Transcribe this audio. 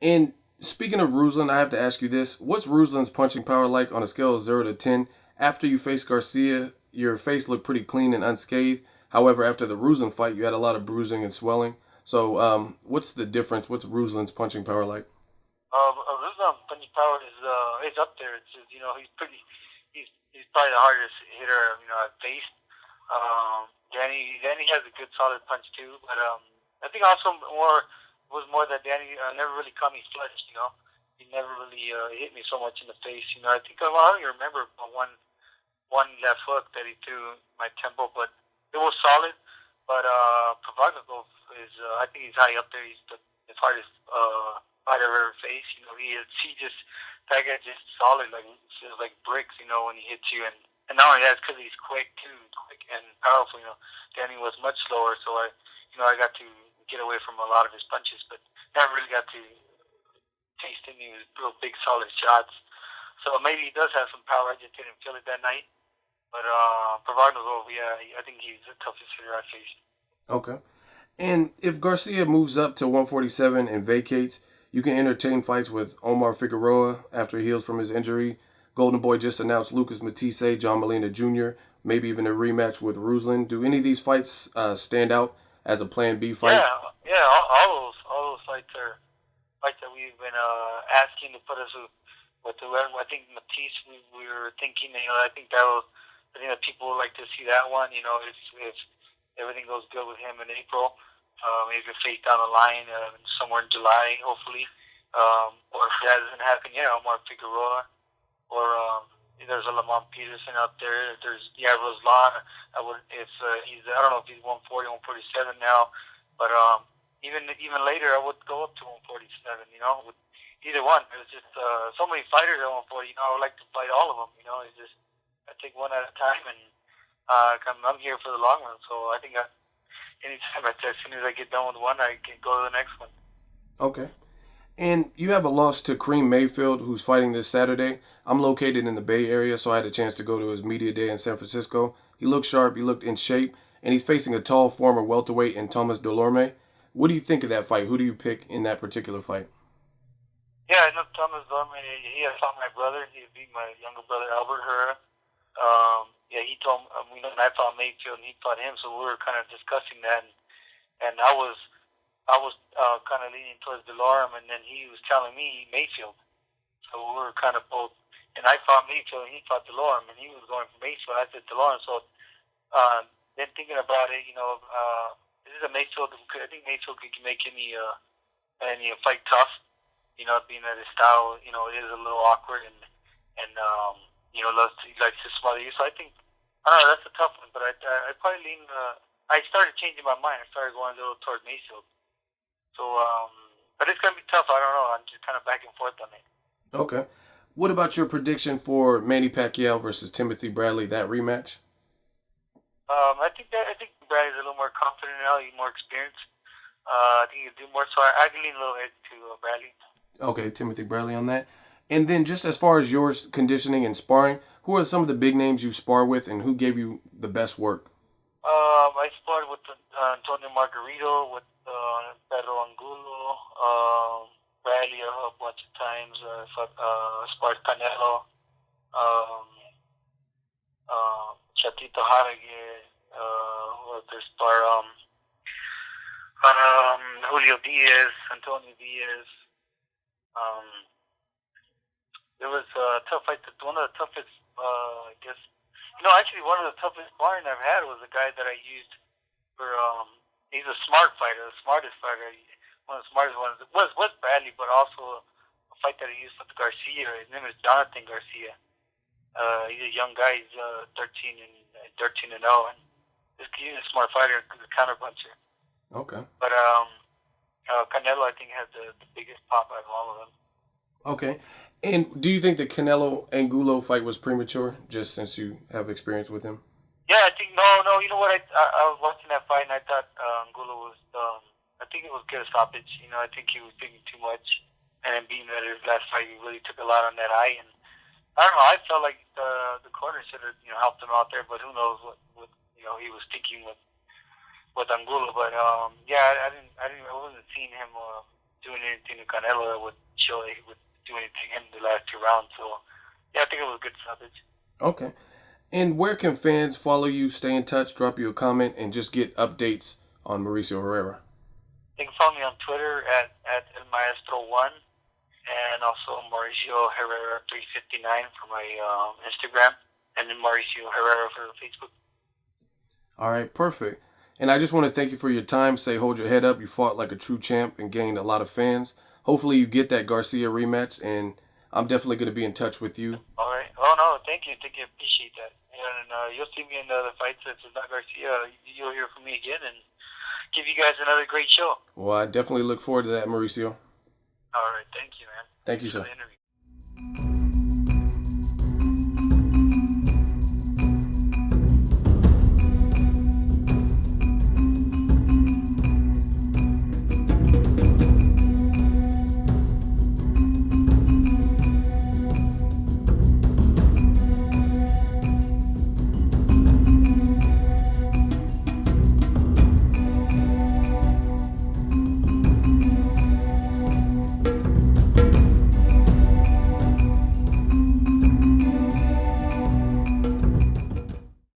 And speaking of Ruslan, I have to ask you this: what's Ruslan's punching power like on a scale of 0 to 10? After you faced Garcia, your face looked pretty clean and unscathed. However, after the Ruslan fight, you had a lot of bruising and swelling. So, what's the difference? What's Ruslan's punching power like? Ruslan punching power is up there. It's just, he's probably the hardest hitter I've faced. Danny has a good solid punch too, but I think also more that Danny never really caught me flush. He never really hit me so much in the face. I think I don't even remember one left hook that he threw my temple, but it was solid. But Provodnikov is I think he's high up there. He's the hardest fight I've ever faced. He just that guy just solid like bricks. When he hits you and not only that, it's because he's quick too, quick and powerful. Danny was much slower, so I got to get away from a lot of his punches, but never really got to taste any real big solid shots. So maybe he does have some power. I just didn't feel it that night. But Provodnikov, yeah, I think he's the toughest hitter I faced. Okay. And if Garcia moves up to 147 and vacates, you can entertain fights with Omar Figueroa after he heals from his injury. Golden Boy just announced Lucas Matisse, John Molina Jr., maybe even a rematch with Ruslan. Do any of these fights stand out as a Plan B fight? Yeah, all those fights are fights that we've been asking to put us with the. I think Matisse, we were thinking, I think that people would like to see that one. If everything goes good with him in April, maybe a face down the line somewhere in July, hopefully. Or if that doesn't happen, Omar Figueroa. Or there's a Lamont Peterson out there. There's Ruslan. I don't know if he's 140, 147 now, but even later I would go up to 147. With either one. There's just so many fighters at 140. I would like to fight all of them. It's just I take one at a time, and I'm here for the long run. So I think anytime as soon as I get done with one, I can go to the next one. Okay. And you have a loss to Kareem Mayfield, who's fighting this Saturday. I'm located in the Bay Area, so I had a chance to go to his media day in San Francisco. He looked sharp, he looked in shape, and he's facing a tall former welterweight in Thomas Delorme. What do you think of that fight? Who do you pick in that particular fight? Yeah, I know Thomas Dorme. He had fought my brother. He beat my younger brother Albert Herrera. Yeah, he told me, I fought Mayfield and he fought him, so we were kind of discussing that, and I was kind of leaning towards Delorme, and then he was telling me Mayfield. So we were kind of both, and I fought Mayfield and he fought Delorme, and he was going for Mayfield. I said Delorme. So then thinking about it, this is a Mayfield. I think Mayfield could make any fight tough. Being that his style, it is a little awkward and he likes to smother you. So I think I don't know. That's a tough one, but I probably lean. I started changing my mind. I started going a little toward Mayfield. So, but it's gonna be tough. I don't know. I'm just kind of back and forth on it. Okay. What about your prediction for Manny Pacquiao versus Timothy Bradley, that rematch? I think Bradley's a little more confident now. He's more experienced. I think he'll do more. So I lean a little bit to Bradley. Okay, Timothy Bradley on that. And then just as far as your conditioning and sparring, who are some of the big names you spar with and who gave you the best work? I sparred with Antonio Margarito, with Pedro Angulo, Bradley a bunch of times. Sparred Canelo, um, Chatito Harage, there's Julio Diaz, Antonio Diaz. Um, there was a tough fight. One of the toughest, I guess. Actually, one of the toughest sparring I've had was a guy that I used for. He's a smart fighter, the smartest fighter. One of the smartest ones was Bradley, but also a fight that I used with Garcia. His name is Jonathan Garcia. He's a young guy. He's 13 and 0, and he's a smart fighter, a counter puncher. Okay. But Canelo, I think, has the biggest pop out of all of them. Okay. And do you think the Canelo Angulo fight was premature, just since you have experience with him? Yeah, I think no. You know what? I was watching that fight and I thought Angulo was. I think it was good stoppage. I think he was thinking too much, and then being that his last fight, he really took a lot on that eye. And I don't know. I felt like the corner should have helped him out there, but who knows what he was thinking with Angulo. But yeah, I wasn't seeing him doing anything to Canelo that would show that he would do anything in the last 2 rounds. So, yeah, I think it was a good stoppage. Okay. And where can fans follow you, stay in touch, drop you a comment, and just get updates on Mauricio Herrera? They can follow me on Twitter at El Maestro1 and also Mauricio Herrera 359 for my Instagram, and then Mauricio Herrera for Facebook. All right, perfect. And I just want to thank you for your time. Say, hold your head up. You fought like a true champ and gained a lot of fans. Hopefully you get that Garcia rematch, and I'm definitely going to be in touch with you. All right. Oh, no, thank you. Thank you. Appreciate that. And you'll see me in the other fights. If it's not Garcia, you'll hear from me again and give you guys another great show. Well, I definitely look forward to that, Mauricio. All right. Thank you, man. Thank you, Thanks sir. for the interview.